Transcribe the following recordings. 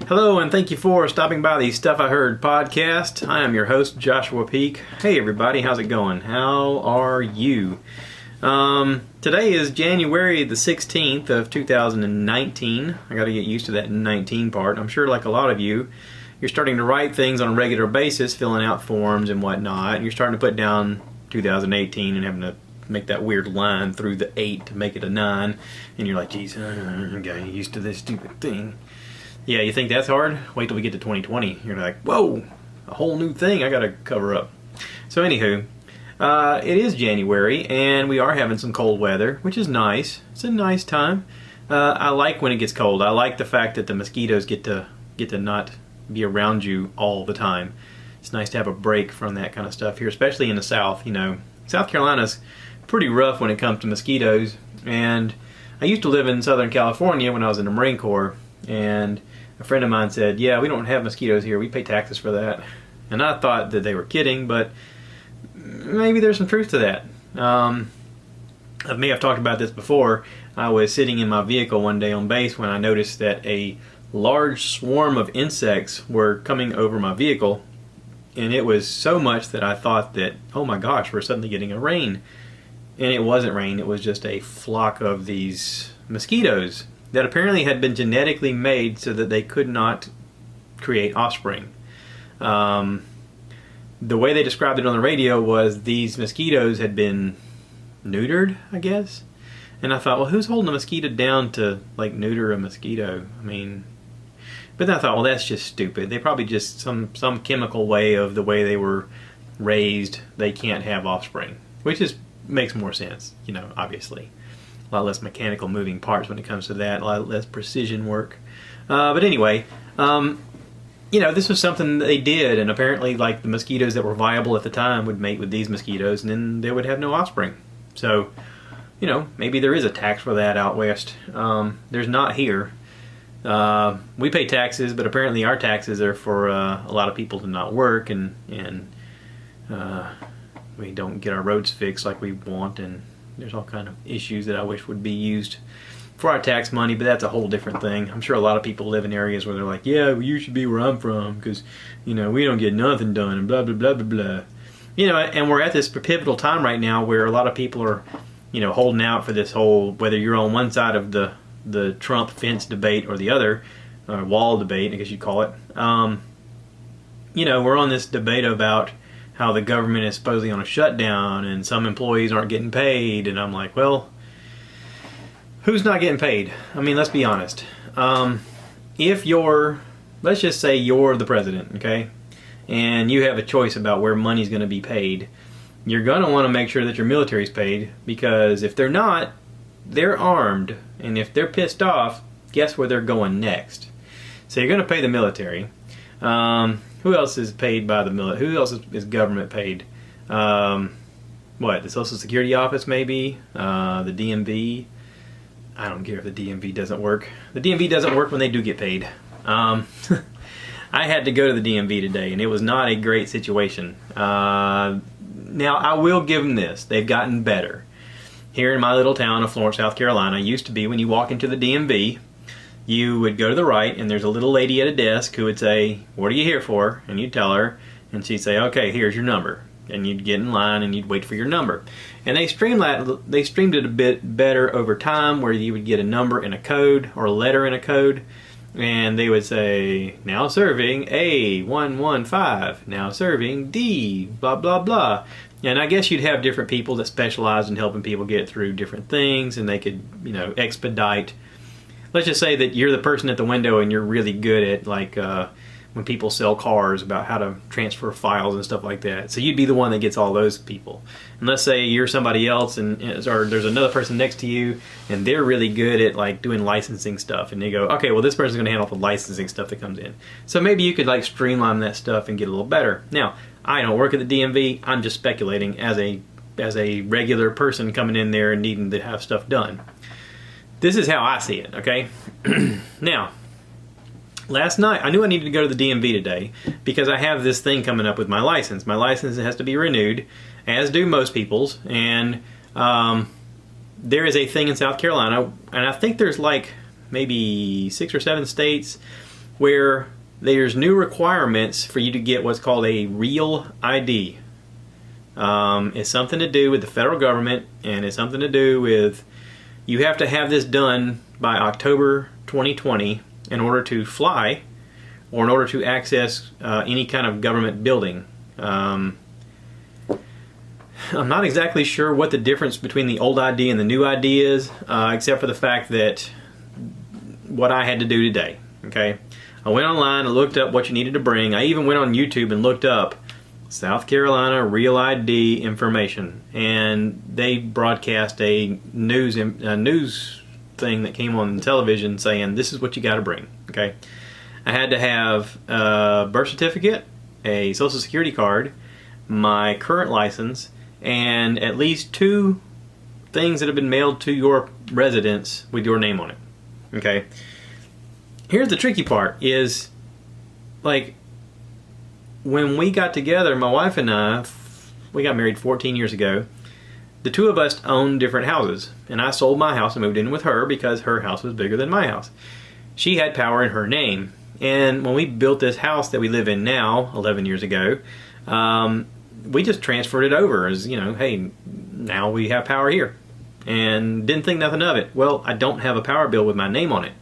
Hello, and thank you for stopping by the Stuff I Heard podcast. I am your host, Joshua Peak. Hey everybody, how's it going? How are you? Today is January the 16th of 2019. I gotta get used to that 19 part. I'm sure like a lot of you, you're starting to write things on a regular basis, filling out forms and whatnot. And you're starting to put down 2018 and having to make that weird line through the 8 to make it a 9. And you're like, geez, I'm getting used to this stupid thing. Yeah, you think that's hard? Wait till we get to 2020. You're like, whoa, a whole new thing I gotta cover up. So anywho, it is January, and we are having some cold weather, which is nice. It's a nice time. I like when it gets cold. I like the fact that the mosquitoes get to not be around you all the time. It's nice to have a break from that kind of stuff here, especially in the South. You know, South Carolina's pretty rough when it comes to mosquitoes, and I used to live in Southern California when I was in the Marine Corps, and a friend of mine said, yeah, we don't have mosquitoes here. We pay taxes for that. And I thought that they were kidding, but maybe there's some truth to that. I may have talked about this before. I was sitting in my vehicle one day on base when I noticed that a large swarm of insects were coming over my vehicle. And it was so much that I thought that, oh my gosh, we're suddenly getting a rain. And it wasn't rain. It was just a flock of these mosquitoes that apparently had been genetically made so that they could not create offspring. The way they described it on the radio was these mosquitoes had been neutered, I guess. And I thought, well, who's holding a mosquito down to, like, neuter a mosquito? I mean, but then I thought, well, that's just stupid. They probably just, some chemical way of the way they were raised, they can't have offspring. Which makes more sense, you know, obviously. A lot less mechanical moving parts when it comes to that, a lot less precision work. But anyway, you know, this was something that they did, and apparently, like, the mosquitoes that were viable at the time would mate with these mosquitoes, and then they would have no offspring. So, you know, maybe there is a tax for that out west. There's not here. We pay taxes, but apparently our taxes are for a lot of people to not work, and we don't get our roads fixed like we want, and there's all kind of issues that I wish would be used for our tax money, but that's a whole different thing. I'm sure a lot of people live in areas where they're like, yeah, well, you should be where I'm from because, you know, we don't get nothing done and blah, blah, blah, blah, blah. You know, and we're at this pivotal time right now where a lot of people are, you know, holding out for this whole, whether you're on one side of the Trump fence debate or the other, wall debate, I guess you'd call it. You know, we're on this debate about how the government is supposedly on a shutdown and some employees aren't getting paid, and I'm like, well, who's not getting paid? I mean, let's be honest. If let's just say you're the president, okay, and you have a choice about where money's going to be paid, you're going to want to make sure that your military's paid, because if they're not, they're armed, and if they're pissed off, guess where they're going next? So you're going to pay the military. Who else is paid by the military? Who else is government paid? What, the Social Security Office maybe? The DMV? I don't care if the DMV doesn't work. The DMV doesn't work when they do get paid. I had to go to the DMV today, and it was not a great situation. Now, I will give them this. They've gotten better. Here in my little town of Florence, South Carolina, used to be when you walk into the DMV, you would go to the right, and there's a little lady at a desk who would say, what are you here for? And you'd tell her, and she'd say, okay, here's your number. And you'd get in line, and you'd wait for your number. And they streamed it a bit better over time, where you would get a number and a code, or a letter and a code, and they would say, now serving A115, now serving D, blah, blah, blah. And I guess you'd have different people that specialize in helping people get through different things, and they could, you know, expedite. Let's just say that you're the person at the window and you're really good at, like, when people sell cars, about how to transfer files and stuff like that. So you'd be the one that gets all those people. And let's say you're somebody else, or there's another person next to you, and they're really good at, like, doing licensing stuff. And they go, okay, well, this person's going to handle the licensing stuff that comes in. So maybe you could, like, streamline that stuff and get a little better. Now, I don't work at the DMV. I'm just speculating as a regular person coming in there and needing to have stuff done. This is how I see it, okay? Now, last night, I knew I needed to go to the DMV today because I have this thing coming up with my license. My license has to be renewed, as do most people's, and there is a thing in South Carolina, and I think there's like maybe 6 or 7 states where there's new requirements for you to get what's called a real ID. It's something to do with the federal government, and it's something to do with you have to have this done by October 2020 in order to fly or in order to access any kind of government building. I'm not exactly sure what the difference between the old ID and the new ID is, except for the fact that what I had to do today. Okay, I went online and looked up what you needed to bring. I even went on YouTube and looked up South Carolina Real ID information, and they broadcast a news thing that came on television saying this is what you got to bring. Okay, I had to have a birth certificate, a social security card, my current license, and at least 2 things that have been mailed to your residence with your name on it. Okay, here's the tricky part is, like, when we got together, my wife and I, we got married 14 years ago. The 2 of us owned different houses, and I sold my house and moved in with her because her house was bigger than my house. She had power in her name, and when we built this house that we live in now 11 years ago, we just transferred it over as, you know, hey, now we have power here, and didn't think nothing of it. Well, I don't have a power bill with my name on it,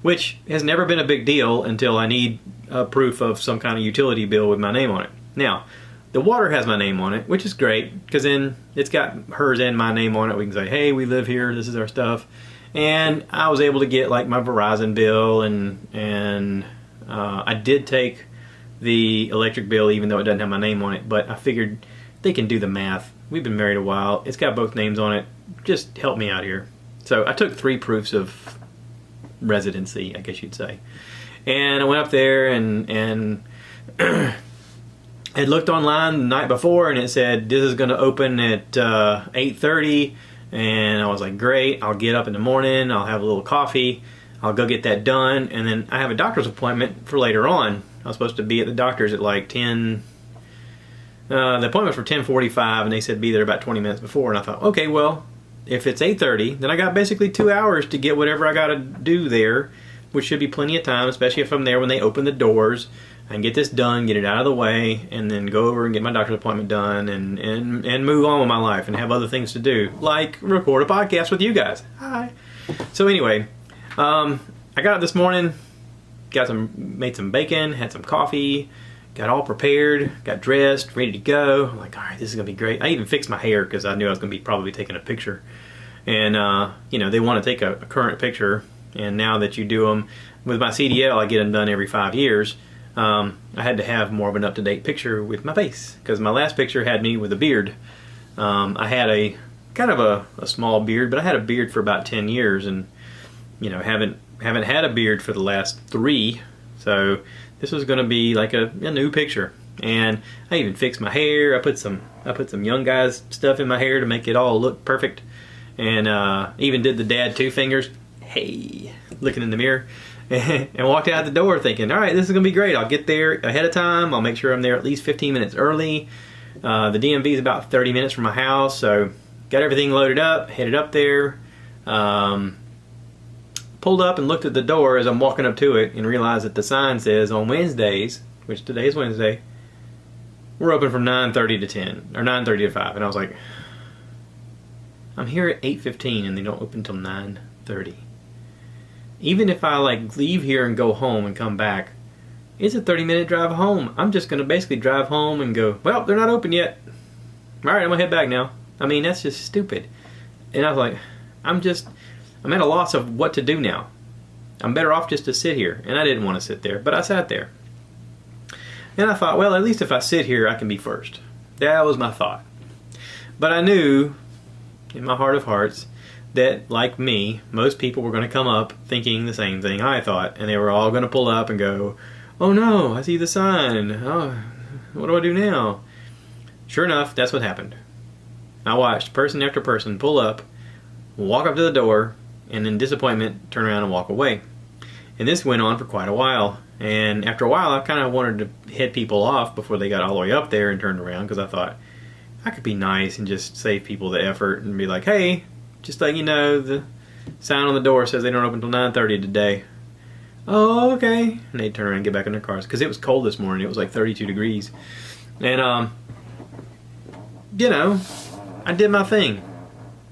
which has never been a big deal until I need a proof of some kind of utility bill with my name on it. Now, the water has my name on it, which is great, because then it's got hers and my name on it. We can say, hey, we live here, this is our stuff. And I was able to get like my Verizon bill, and I did take the electric bill even though it doesn't have my name on it, but I figured they can do the math. We've been married a while, it's got both names on it, just help me out here. So I took 3 proofs of residency, I guess you'd say. And I went up there and had looked online the night before, and it said this is going to open at 8:30, and I was like, great, I'll get up in the morning, I'll have a little coffee, I'll go get that done, and then I have a doctor's appointment for later on. I was supposed to be at the doctor's at like 10, the appointment for 10:45, and they said be there about 20 minutes before, and I thought, okay, well, if it's 8:30, then I got basically 2 hours to get whatever I got to do there, which should be plenty of time, especially if I'm there when they open the doors. I can get this done, get it out of the way, and then go over and get my doctor's appointment done, and move on with my life and have other things to do, like record a podcast with you guys. Hi. So anyway, I got up this morning, made some bacon, had some coffee, got all prepared, got dressed, ready to go. I'm like, all right, this is gonna be great. I even fixed my hair because I knew I was gonna be probably taking a picture, and you know, they want to take a current picture. And now that you do them with my CDL, I get them done every 5 years. I had to have more of an up-to-date picture with my face, because my last picture had me with a beard. I had a kind of a small beard, but I had a beard for about 10 years, and you know, haven't had a beard for the last 3. So this was going to be like a new picture. And I even fixed my hair. I put some young guys stuff in my hair to make it all look perfect, and even did the dad 2 fingers. Hey, looking in the mirror, and walked out the door thinking, all right, this is gonna be great. I'll get there ahead of time. I'll make sure I'm there at least 15 minutes early. The DMV is about 30 minutes from my house, so got everything loaded up, headed up there, pulled up and looked at the door as I'm walking up to it, and realized that the sign says on Wednesdays, which today is Wednesday, we're open from 9:30 to 10, or 9:30 to 5. And I was like, I'm here at 8:15 and they don't open till 9:30. Even if I like leave here and go home and come back, it's a 30-minute drive home. I'm just going to basically drive home and go, well, they're not open yet. All right, I'm going to head back now. I mean, that's just stupid. And I was like, I'm at a loss of what to do now. I'm better off just to sit here. And I didn't want to sit there, but I sat there. And I thought, well, at least if I sit here, I can be first. That was my thought. But I knew, in my heart of hearts, that, like me, most people were going to come up thinking the same thing I thought, and they were all going to pull up and go, oh no, I see the sign. Oh, what do I do now? Sure enough, that's what happened. I watched person after person pull up, walk up to the door, and in disappointment, turn around and walk away. And this went on for quite a while. And after a while, I kind of wanted to head people off before they got all the way up there and turned around, because I thought I could be nice and just save people the effort and be like, hey, just letting you know, the sign on the door says they don't open until 9:30 today. Oh, okay. And they'd turn around and get back in their cars. Because it was cold this morning. It was like 32 degrees. And, you know, I did my thing.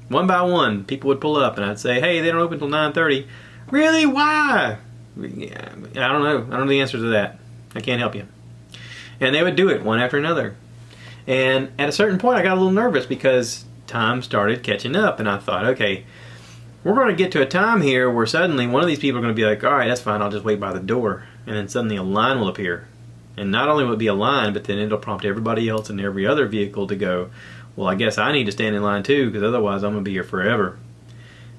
One by one, people would pull up and I'd say, hey, they don't open until 9:30. Really? Why? Yeah, I don't know. I don't know the answer to that. I can't help you. And they would do it one after another. And at a certain point, I got a little nervous because time started catching up. And I thought, okay, we're going to get to a time here where suddenly one of these people are going to be like, all right, that's fine. I'll just wait by the door. And then suddenly a line will appear. And not only will it be a line, but then it'll prompt everybody else in every other vehicle to go, well, I guess I need to stand in line too, because otherwise I'm going to be here forever.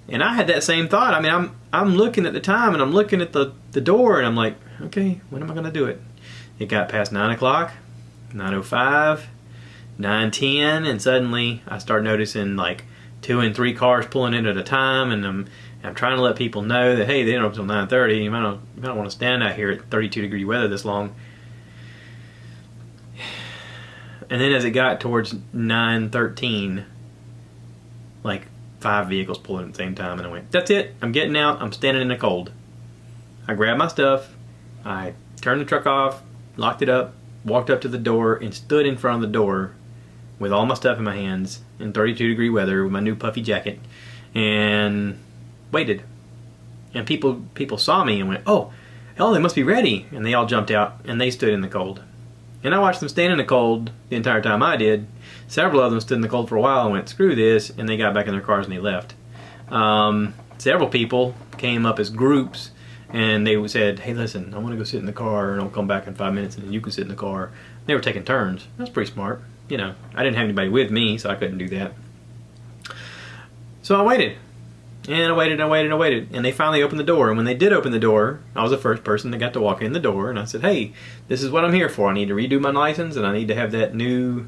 And I had that same thought. I mean, I'm looking at the time and I'm looking at the door and I'm like, okay, when am I going to do it? It got past 9 o'clock, 9:05, 9:10, and suddenly I start noticing like 2 and 3 cars pulling in at a time, and I'm trying to let people know that, hey, they don't open until 9:30. You might not want to stand out here at 32-degree weather this long. And then as it got towards 9:13, like 5 vehicles pulled in at the same time, and I went, that's it, I'm getting out, I'm standing in the cold. I grabbed my stuff, I turned the truck off, locked it up, walked up to the door, and stood in front of the door with all my stuff in my hands in 32-degree weather with my new puffy jacket, and waited. And people saw me and went, oh, they must be ready. And they all jumped out, and they stood in the cold. And I watched them stand in the cold the entire time I did. Several of them stood in the cold for a while and went, screw this, and they got back in their cars and they left. Several people came up as groups, and they said, hey, listen, I want to go sit in the car, and I'll come back in 5 minutes, and then you can sit in the car. They were taking turns. That's pretty smart. You know, I didn't have anybody with me, so I couldn't do that. So I waited. And I waited, and they finally opened the door. And when they did open the door, I was the first person that got to walk in the door, and I said, hey, this is what I'm here for. I need to redo my license, and I need to have that new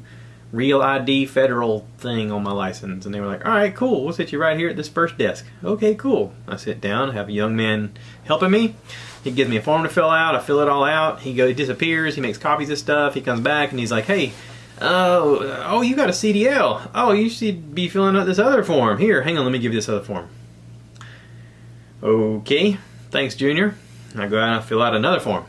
Real ID federal thing on my license. And they were like, all right, cool, we'll sit you right here at this first desk. Okay, cool. I sit down, have a young man helping me. He gives me a form to fill out. I fill it all out. He disappears. He makes copies of stuff. He comes back, and he's like, hey, oh, you got a CDL. Oh, you should be filling out this other form. Here, hang on, let me give you this other form. Okay, thanks, Junior. And I go out and I fill out another form.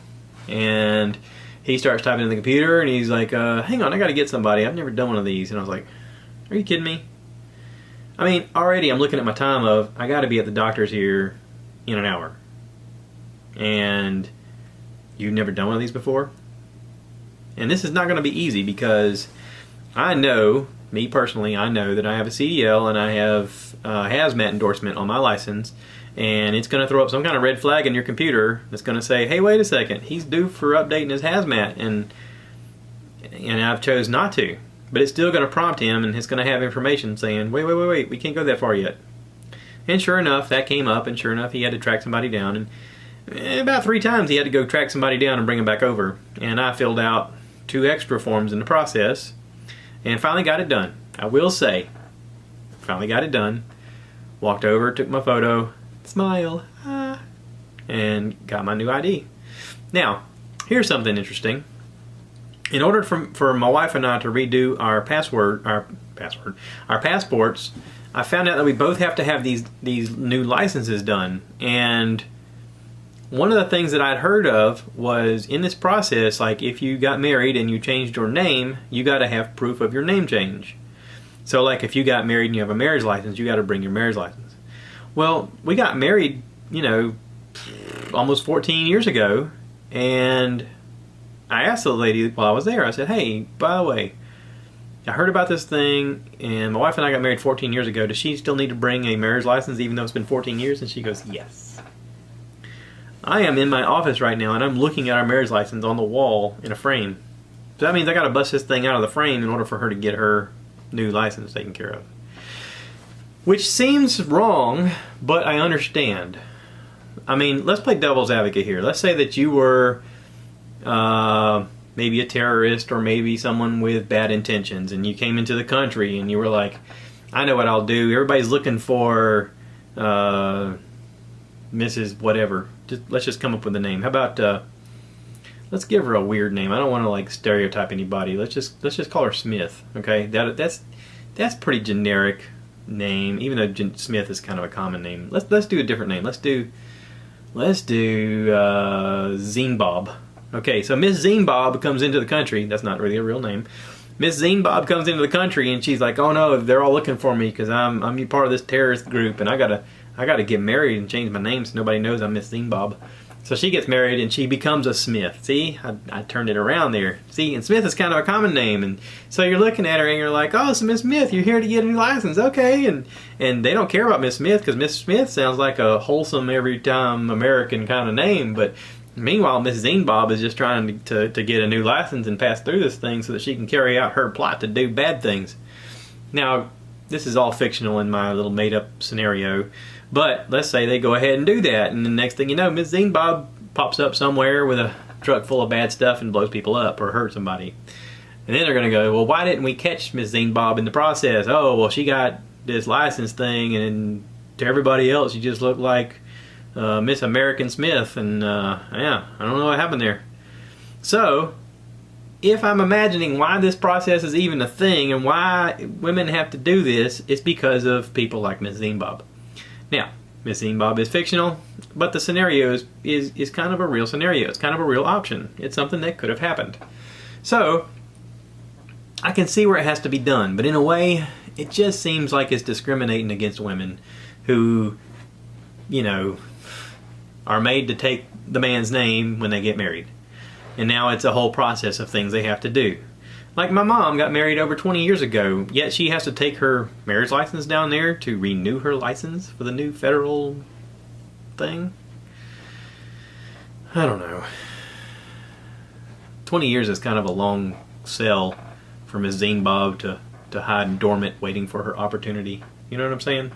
And he starts typing in the computer, and he's like, hang on, I got to get somebody. I've never done one of these. And I was like, are you kidding me? I mean, already I'm looking at my time of, I got to be at the doctor's here in an hour. And you've never done one of these before? And this is not going to be easy because I know, me personally, I know that I have a CDL and I have a hazmat endorsement on my license, and it's going to throw up some kind of red flag in your computer that's going to say, hey, wait a second, he's due for updating his hazmat, and I've chose not to. But it's still going to prompt him, and it's going to have information saying, wait, we can't go that far yet. And sure enough, that came up, and sure enough, he had to track somebody down, and about 3 times he had to go track somebody down and bring him back over. And I filled out 2 extra forms in the process, and finally got it done. I will say, finally got it done. Walked over, took my photo, smile, and got my new ID. Now, here's something interesting. In order for my wife and I to redo our passports, I found out that we both have to have these new licenses done. And one of the things that I'd heard of was in this process, like if you got married and you changed your name, you got to have proof of your name change. So like if you got married and you have a marriage license, you got to bring your marriage license. Well, we got married, you know, almost 14 years ago, and I asked the lady while I was there, I said, hey, by the way, I heard about this thing, and my wife and I got married 14 years ago. Does she still need to bring a marriage license even though it's been 14 years? And she goes, yes. I am in my office right now, and I'm looking at our marriage license on the wall in a frame. So that means I got to bust this thing out of the frame in order for her to get her new license taken care of. Which seems wrong, but I understand. I mean, let's play devil's advocate here. Let's say that you were maybe a terrorist or maybe someone with bad intentions, and you came into the country and you were like, I know what I'll do. Everybody's looking for Mrs. whatever. Let's just come up with a name. How about let's give her a weird name. I don't want to like stereotype anybody. Let's just call her Smith. Okay, that's pretty generic name, even though Smith is kind of a common name. Let's do a different name. Let's do Let's do Zine Bob. Okay, so Miss Zine Bob comes into the country. That's not really a real name. Miss Zine Bob comes into the country, and she's like, "Oh no, they're all looking for me because I'm part of this terrorist group, and I gotta get married and change my name so nobody knows I'm Miss Zine Bob." So she gets married and she becomes a Smith. See, I turned it around there. See, and Smith is kind of a common name, and so you're looking at her and you're like, "Oh, so Miss Smith, you're here to get a new license, okay?" And they don't care about Miss Smith because Miss Smith sounds like a wholesome, every time American kind of name, but meanwhile, Miss Zine Bob is just trying to get a new license and pass through this thing so that she can carry out her plot to do bad things. Now, this is all fictional in my little made-up scenario, but let's say they go ahead and do that, and the next thing you know, Miss Zine Bob pops up somewhere with a truck full of bad stuff and blows people up or hurts somebody. And then they're going to go, well, why didn't we catch Miss Zine Bob in the process? Oh, well, she got this license thing, and to everybody else, she just looked like Miss American Smith, and yeah, I don't know what happened there. So, if I'm imagining why this process is even a thing and why women have to do this, it's because of people like Miss Zine Bob. Now, Miss Zine Bob is fictional, but the scenario is kind of a real scenario. It's kind of a real option. It's something that could have happened. So, I can see where it has to be done, but in a way, it just seems like it's discriminating against women who, you know, are made to take the man's name when they get married. And now it's a whole process of things they have to do. Like my mom got married over 20 years ago, yet she has to take her marriage license down there to renew her license for the new federal thing. I don't know. 20 years is kind of a long sell for Miss Zine Bob to hide dormant waiting for her opportunity. You know what I'm saying?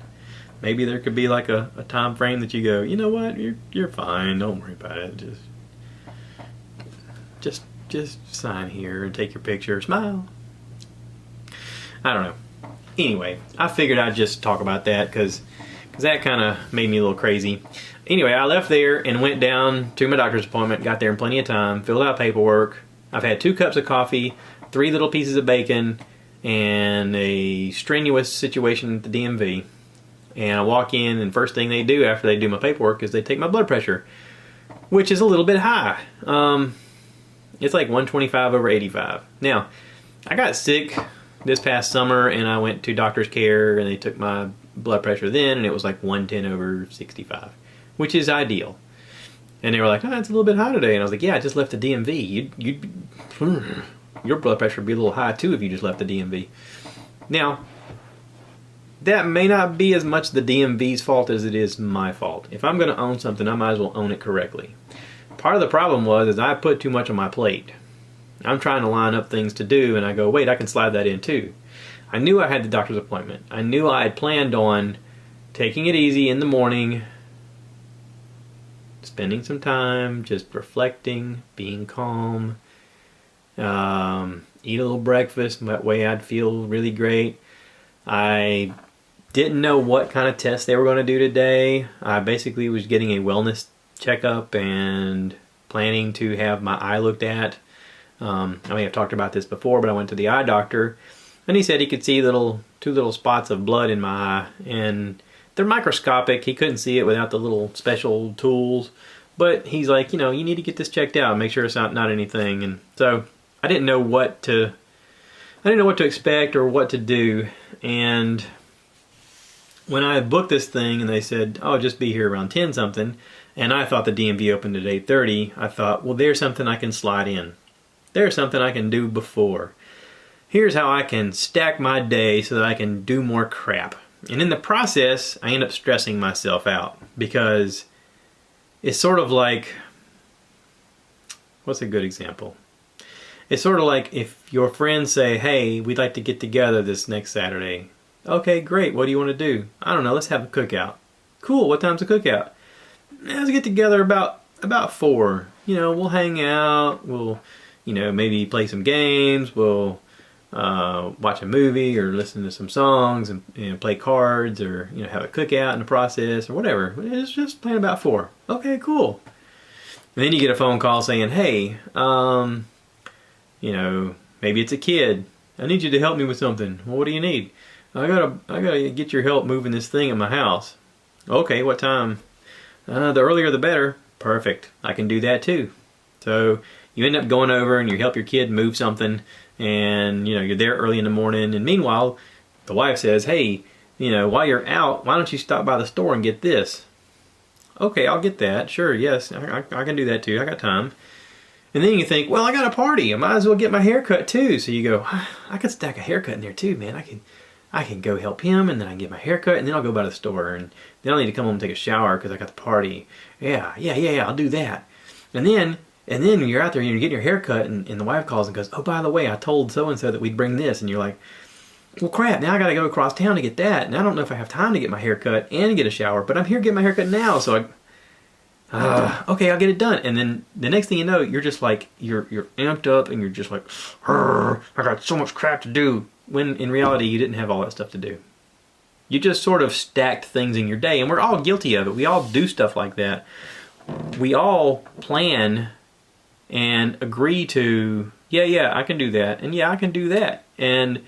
Maybe there could be like a time frame that you go, you know what, you're fine, don't worry about it. Just sign here and take your picture, smile. I don't know. Anyway, I figured I'd just talk about that because that kind of made me a little crazy. Anyway, I left there and went down to my doctor's appointment, got there in plenty of time, filled out paperwork. I've had 2 cups of coffee, 3 little pieces of bacon, and a strenuous situation at the DMV. And I walk in, and first thing they do after they do my paperwork is they take my blood pressure, which is a little bit high. It's like 125/85. Now, I got sick this past summer, and I went to doctor's care, and they took my blood pressure then, and it was like 110/65, which is ideal. And they were like, "Oh, it's a little bit high today." And I was like, "Yeah, I just left the DMV. Your blood pressure would be a little high too if you just left the DMV." Now, that may not be as much the DMV's fault as it is my fault. If I'm going to own something, I might as well own it correctly. Part of the problem is I put too much on my plate. I'm trying to line up things to do, and I go, wait, I can slide that in too. I knew I had the doctor's appointment. I knew I had planned on taking it easy in the morning, spending some time, just reflecting, being calm, eat a little breakfast, that way I'd feel really great. I didn't know what kind of tests they were going to do today. I basically was getting a wellness checkup and planning to have my eye looked at. I may have talked about this before, but I went to the eye doctor, and he said he could see 2 little spots of blood in my eye, and they're microscopic. He couldn't see it without the little special tools, but he's like, you need to get this checked out and make sure it's not anything. And so I didn't know what to expect or what to do. And when I booked this thing and they said, oh, just be here around 10 something, and I thought the DMV opened at 8:30, I thought, well, there's something I can slide in. There's something I can do before. Here's how I can stack my day so that I can do more crap. And in the process, I end up stressing myself out because it's sort of like, what's a good example? It's sort of like if your friends say, hey, we'd like to get together this next Saturday. Okay, great. What do you want to do? I don't know. Let's have a cookout. Cool. What time's the cookout? Let's get together about 4. We'll hang out. We'll, maybe play some games. We'll watch a movie or listen to some songs and play cards or, have a cookout in the process or whatever. It's just playing about 4. Okay, cool. And then you get a phone call saying, hey, maybe it's a kid. I need you to help me with something. Well, what do you need? I gotta get your help moving this thing in my house. Okay, what time? The earlier the better. Perfect. I can do that too. So you end up going over and you help your kid move something, and you're there early in the morning, and meanwhile the wife says, hey, while you're out, why don't you stop by the store and get this? Okay, I'll get that. Sure, yes, I can do that too. I got time. And then you think, well, I got a party. I might as well get my hair cut too. So you go, I could stack a haircut in there too, man. I can go help him, and then I can get my hair cut, and then I'll go by the store, and then I'll need to come home and take a shower because I got the party. Yeah, I'll do that. And then you're out there and you're getting your hair cut, and the wife calls and goes, oh, by the way, I told so-and-so that we'd bring this. And you're like, well, crap, now I got to go across town to get that. And I don't know if I have time to get my hair cut and get a shower, but I'm here getting my hair cut now. So okay, I'll get it done. And then the next thing you know, you're just like, you're amped up, and you're just like, I got so much crap to do. When in reality, you didn't have all that stuff to do. You just sort of stacked things in your day, and we're all guilty of it. We all do stuff like that. We all plan and agree to, yeah, I can do that, and yeah, I can do that. And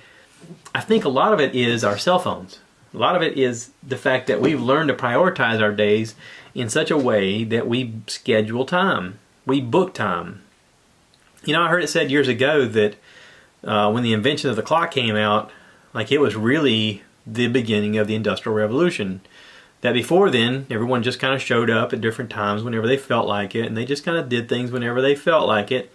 I think a lot of it is our cell phones. A lot of it is the fact that we've learned to prioritize our days in such a way that we schedule time. We book time. I heard it said years ago that when the invention of the clock came out, like, it was really the beginning of the Industrial Revolution. That before then, everyone just kind of showed up at different times whenever they felt like it, and they just kind of did things whenever they felt like it.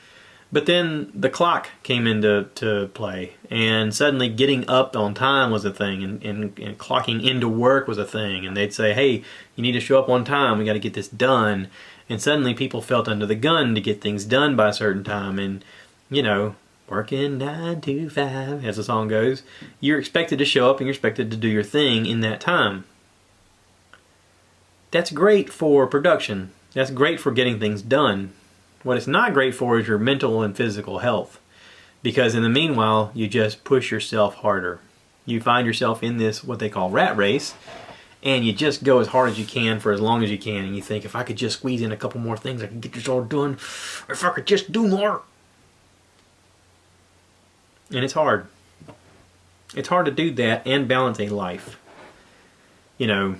But then the clock came into play, and suddenly getting up on time was a thing, and clocking into work was a thing. And they'd say, hey, you need to show up on time, we got to get this done. And suddenly people felt under the gun to get things done by a certain time. And, working 9 to 5, as the song goes, you're expected to show up and you're expected to do your thing in that time. That's great for production. That's great for getting things done. What it's not great for is your mental and physical health. Because in the meanwhile, you just push yourself harder. You find yourself in this, what they call rat race, and you just go as hard as you can for as long as you can. And you think, if I could just squeeze in a couple more things, I can get this all done. If I could just do more. And it's hard. It's hard to do that and balance a life. I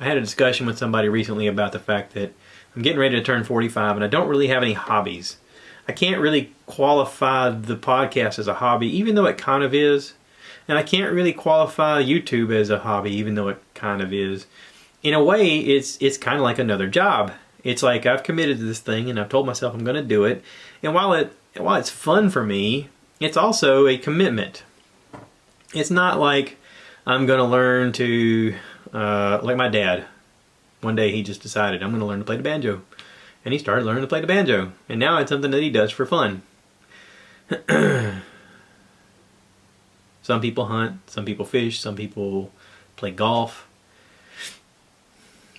had a discussion with somebody recently about the fact that I'm getting ready to turn 45 and I don't really have any hobbies. I can't really qualify the podcast as a hobby, even though it kind of is. And I can't really qualify YouTube as a hobby, even though it kind of is. In a way, it's kind of like another job. It's like I've committed to this thing and I've told myself I'm going to do it. And while it's fun for me, it's also a commitment. It's not like I'm going to learn to, like my dad. One day he just decided, I'm going to learn to play the banjo. And he started learning to play the banjo. And now it's something that he does for fun. Some people hunt, some people fish, some people play golf.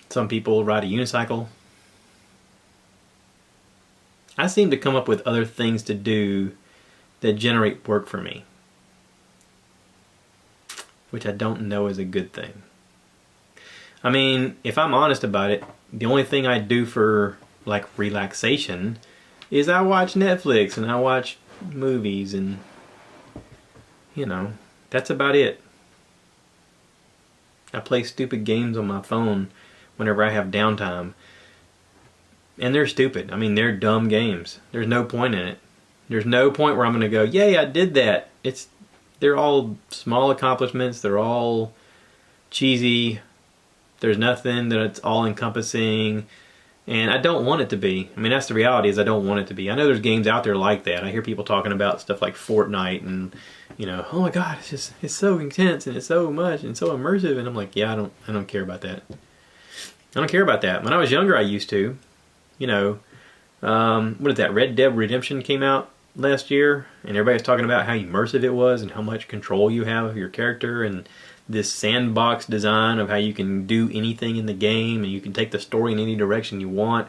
Some people ride a unicycle. I seem to come up with other things to do that generate work for me, which I don't know is a good thing. I mean, if I'm honest about it, the only thing I do for, like, relaxation is I watch Netflix and I watch movies, and that's about it. I play stupid games on my phone whenever I have downtime. And they're stupid. I mean, they're dumb games. There's no point in it. There's no point where I'm going to go, yay, I did that. They're all small accomplishments. They're all cheesy. There's nothing that it's all encompassing. And I don't want it to be. I mean, that's the reality, is I don't want it to be. I know there's games out there like that. I hear people talking about stuff like Fortnite and, oh my God, it's so intense and it's so much and so immersive. And I'm like, yeah, I don't care about that. I don't care about that. When I was younger, I used to. What is that? Red Dead Redemption came out last year, and everybody was talking about how immersive it was and how much control you have of your character, and this sandbox design of how you can do anything in the game and you can take the story in any direction you want,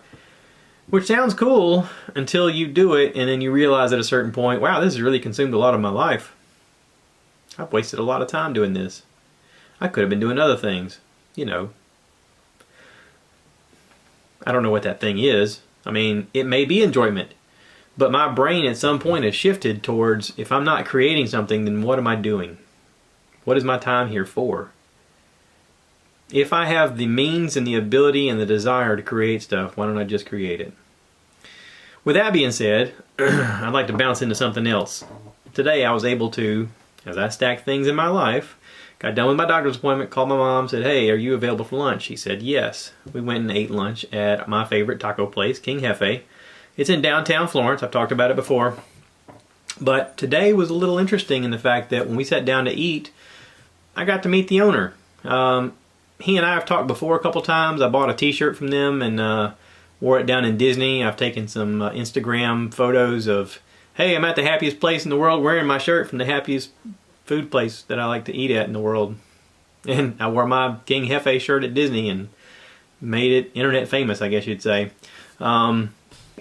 which sounds cool until you do it, and then you realize at a certain point, wow, this has really consumed a lot of my life. I've wasted a lot of time doing this. I could have been doing other things, I don't know what that thing is. I mean, it may be enjoyment, but my brain at some point has shifted towards, if I'm not creating something, then what am I doing? What is my time here for? if I have the means and the ability and the desire to create stuff, why don't I just create it? With that being said, I'd like to bounce into something else. Today I was able to, as I stacked things in my life, got done with my doctor's appointment, called my mom, said, hey, are you available for lunch? She said, yes. We went and ate lunch at my favorite taco place, King Jefe. It's in downtown Florence. I've talked about it before. But today was a little interesting in the fact that when we sat down to eat, I got to meet the owner. He and I have talked before a couple times. I bought a t-shirt from them and wore it down in Disney. I've taken some Instagram photos of, hey, I'm at the happiest place in the world wearing my shirt from the happiest food place that I like to eat at in the world. And I wore my King Jefe shirt at Disney and made it internet famous, I guess you'd say.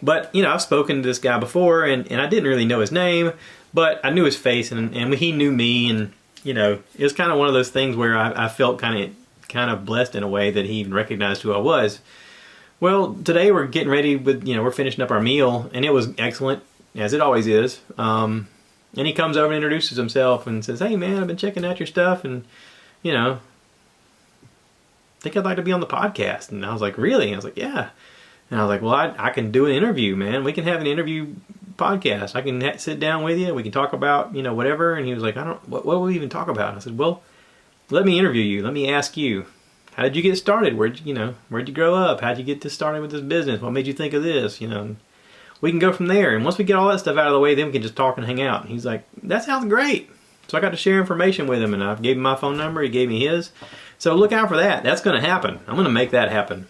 But, you know, I've spoken to this guy before, and I didn't really know his name, but I knew his face, and he knew me, and, you know, it was kind of one of those things where I felt kind of blessed in a way that he even recognized who I was. Well, today we're getting ready with, we're finishing up our meal, and it was excellent, as it always is. And he comes over and introduces himself and says, hey man, I've been checking out your stuff, and, I think I'd like to be on the podcast. And I was like, really? And I was like, yeah. And I was like, well, I can do an interview, man. We can have an interview podcast. I can sit down with you. We can talk about, whatever. And he was like, what will we even talk about? I said, well, let me interview you. Let me ask you, how did you get started? Where'd you grow up? How'd you get to starting with this business? What made you think of this? We can go from there. And once we get all that stuff out of the way, then we can just talk and hang out. And he's like, that sounds great. So I got to share information with him, and I gave him my phone number. He gave me his. So look out for that. That's going to happen. I'm going to make that happen.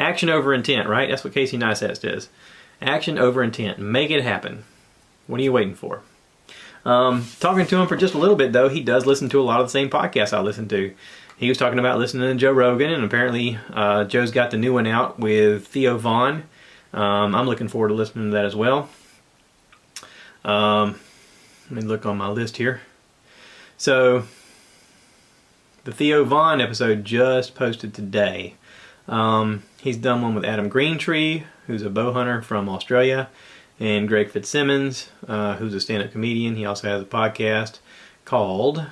Action over intent, right? That's what Casey Neistat does. Action over intent. Make it happen. What are you waiting for? Talking to him for just a little bit, though, he does listen to a lot of the same podcasts I listen to. He was talking about listening to Joe Rogan, and apparently Joe's got the new one out with Theo Vaughn. I'm looking forward to listening to that as well. Let me look on my list here. So, the Theo Vaughn episode just posted today. He's done one with Adam Greentree, who's a bow hunter from Australia, and Greg Fitzsimmons, who's a stand-up comedian. He also has a podcast called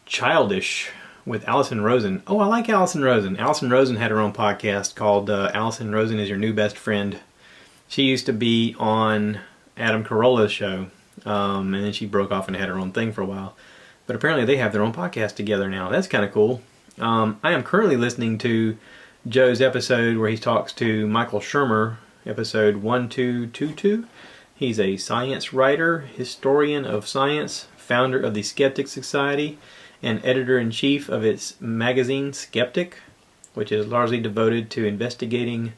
Childish with Allison Rosen. Oh, I like Allison Rosen. Allison Rosen had her own podcast called Allison Rosen is Your New Best Friend. She used to be on Adam Carolla's show, and then she broke off and had her own thing for a while. But apparently they have their own podcast together now. That's kind of cool. I am currently listening to Joe's episode where he talks to Michael Shermer, episode 1222. He's a science writer, historian of science, founder of the Skeptic Society, and editor-in-chief of its magazine Skeptic, which is largely devoted to investigating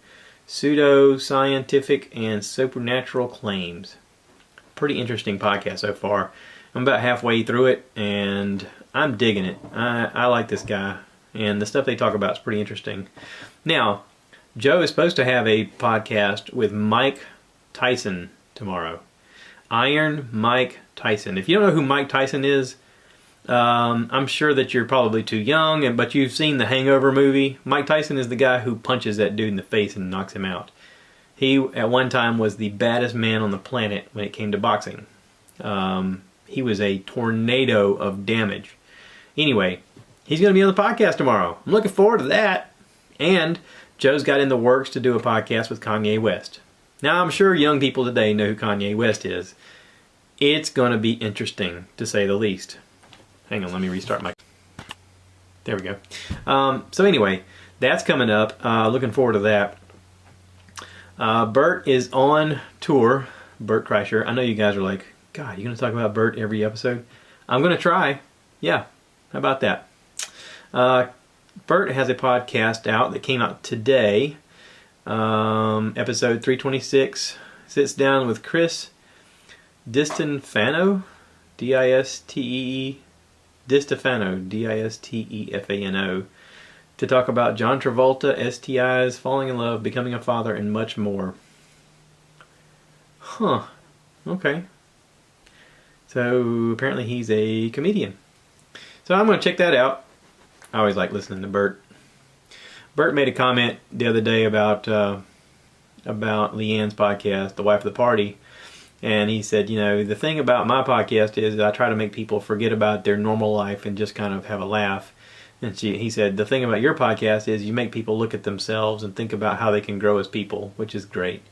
pseudo-scientific and supernatural claims. Pretty interesting podcast so far. I'm about halfway through it, and I'm digging it. I like this guy, and the stuff they talk about is pretty interesting. Now, Joe is supposed to have a podcast with Mike Tyson tomorrow. Iron Mike Tyson. If you don't know who Mike Tyson is, I'm sure that you're probably too young, but you've seen the Hangover movie. Mike Tyson is the guy who punches that dude in the face and knocks him out. He, at one time, was the baddest man on the planet when it came to boxing. He was a tornado of damage. Anyway, he's going to be on the podcast tomorrow. I'm looking forward to that. And Joe's got in the works to do a podcast with Kanye West. Now, I'm sure young people today know who Kanye West is. It's going to be interesting, to say the least. Hang on, let me restart my... There we go. So anyway, that's coming up. Looking forward to that. Bert is on tour. Bert Kreischer. I know you guys are like, God, you're going to talk about Bert every episode? I'm going to try. Yeah, how about that? Bert has a podcast out that came out today. Episode 326. Sits down with Chris Distefano. D-I-S-T-E-E. Distefano. D-I-S-T-E-F-A-N-O. To talk about John Travolta, STIs, falling in love, becoming a father, and much more. Huh. Okay. So apparently he's a comedian. So I'm going to check that out. I always like listening to Bert. Bert made a comment the other day about LeeAnn's podcast, The Wife of the Party. And he said, the thing about my podcast is I try to make people forget about their normal life and just kind of have a laugh. And he said, the thing about your podcast is you make people look at themselves and think about how they can grow as people, which is great.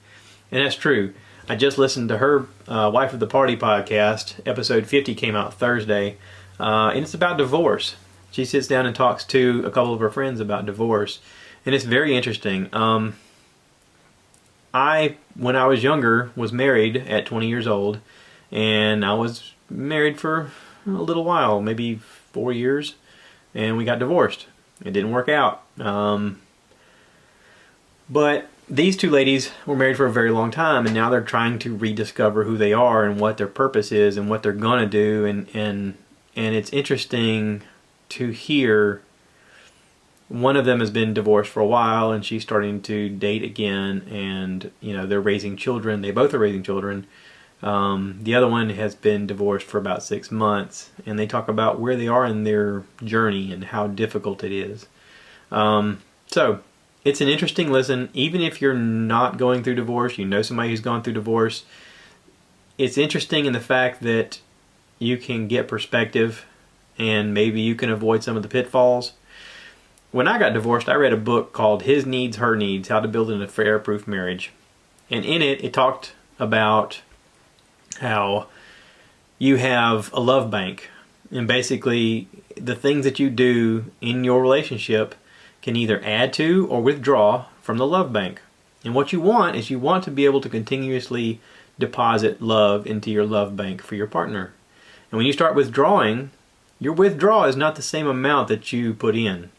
And that's true. I just listened to her Wife of the Party podcast. Episode 50 came out Thursday, and it's about divorce. She sits down and talks to a couple of her friends about divorce, and it's very interesting. I, when I was younger, was married at 20 years old, and I was married for a little while, maybe 4 years, and we got divorced. It didn't work out. But these two ladies were married for a very long time, and now they're trying to rediscover who they are and what their purpose is and what they're going to do, and it's interesting to hear. One of them has been divorced for a while, and she's starting to date again, and they're raising children. They both are raising children. The other one has been divorced for about 6 months, and they talk about where they are in their journey and how difficult it is. So it's an interesting listen. Even if you're not going through divorce, you know somebody who's gone through divorce, it's interesting in the fact that you can get perspective, and maybe you can avoid some of the pitfalls. When I got divorced, I read a book called His Needs, Her Needs, How to Build an Affair-Proof Marriage. And in it, it talked about how you have a love bank. And basically, the things that you do in your relationship can either add to or withdraw from the love bank. And what you want is you want to be able to continuously deposit love into your love bank for your partner. And when you start withdrawing, your withdrawal is not the same amount that you put in.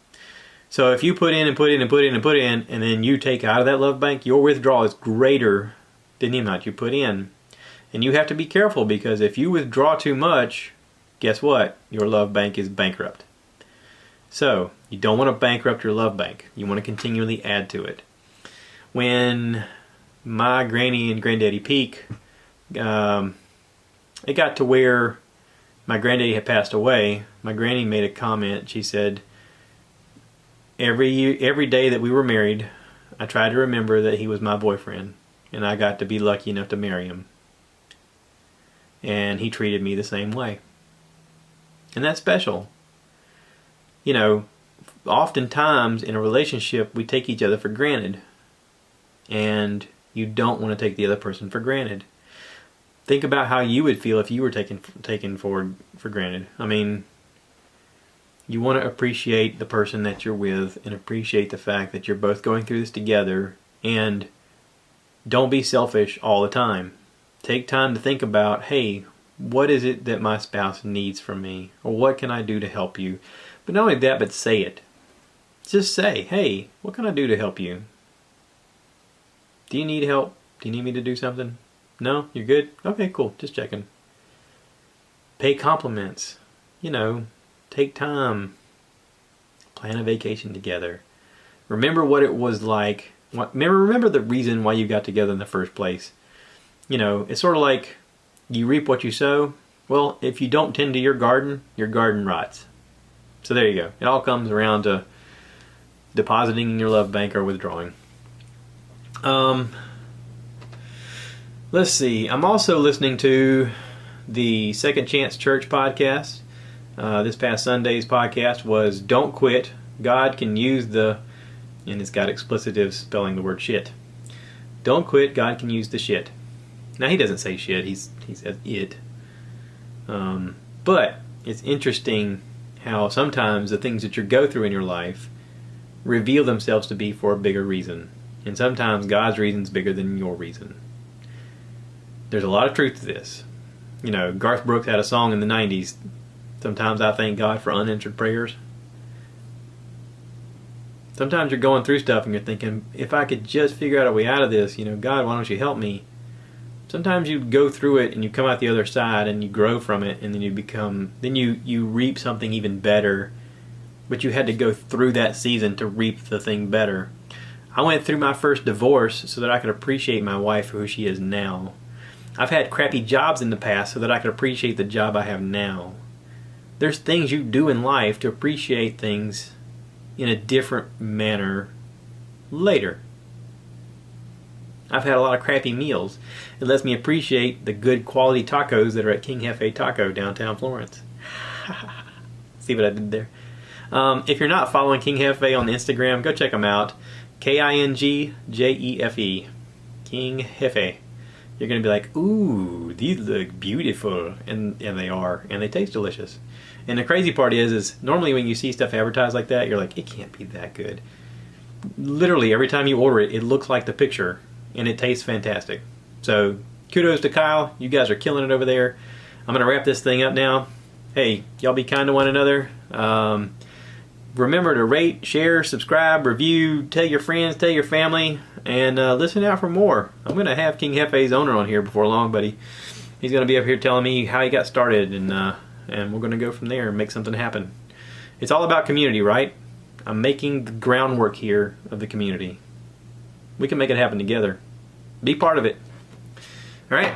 So if you put in and put in and put in and put in, and then you take out of that love bank, your withdrawal is greater than the amount you put in. And you have to be careful, because if you withdraw too much, guess what? Your love bank is bankrupt. So you don't want to bankrupt your love bank. You want to continually add to it. When my granny and granddaddy peak, it got to where my granddaddy had passed away. My granny made a comment. She said, Every day that we were married, I tried to remember that he was my boyfriend, and I got to be lucky enough to marry him. And he treated me the same way. And that's special. Oftentimes in a relationship, we take each other for granted. And you don't want to take the other person for granted. Think about how you would feel if you were taken for granted. I mean, you want to appreciate the person that you're with and appreciate the fact that you're both going through this together, and don't be selfish all the time. Take time to think about, hey, what is it that my spouse needs from me? Or what can I do to help you? But not only that, but say it. Just say, hey, what can I do to help you? Do you need help? Do you need me to do something? No? You're good? Okay, cool. Just checking. Pay compliments. Take time. Plan a vacation together. Remember what it was like. Remember the reason why you got together in the first place. It's sort of like you reap what you sow. Well, if you don't tend to your garden rots. So there you go. It all comes around to depositing in your love bank or withdrawing. Let's see. I'm also listening to the Second Chance Church podcast. This past Sunday's podcast was Don't Quit. God can use and it's got explicitives spelling the word shit. Don't quit. God can use the shit. Now, he doesn't say shit. He says it. But it's interesting how sometimes the things that you go through in your life reveal themselves to be for a bigger reason. And sometimes God's reason is bigger than your reason. There's a lot of truth to this. Garth Brooks had a song in the 90s, Sometimes I thank God for unanswered prayers. Sometimes you're going through stuff and you're thinking, if I could just figure out a way out of this, God, why don't you help me? Sometimes you go through it and you come out the other side and you grow from it, and then you reap something even better. But you had to go through that season to reap the thing better. I went through my first divorce so that I could appreciate my wife for who she is now. I've had crappy jobs in the past so that I could appreciate the job I have now. There's things you do in life to appreciate things in a different manner later. I've had a lot of crappy meals. It lets me appreciate the good quality tacos that are at King Jefe Taco downtown Florence. See what I did there? If you're not following King Jefe on Instagram, go check him out. KingJefe. King Jefe. You're going to be like, ooh, these look beautiful. And they are. And they taste delicious. And the crazy part is normally when you see stuff advertised like that, you're like, it can't be that good. Literally, every time you order it, it looks like the picture. And it tastes fantastic. So, kudos to Kyle. You guys are killing it over there. I'm going to wrap this thing up now. Hey, y'all be kind to one another. Remember to rate, share, subscribe, review, tell your friends, tell your family, and listen out for more. I'm going to have King Jefe's owner on here before long, buddy. He's going to be up here telling me how he got started, and we're going to go from there and make something happen. It's all about community, right? I'm making the groundwork here of the community. We can make it happen together. Be part of it. All right,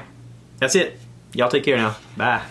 that's it. Y'all take care now. Bye.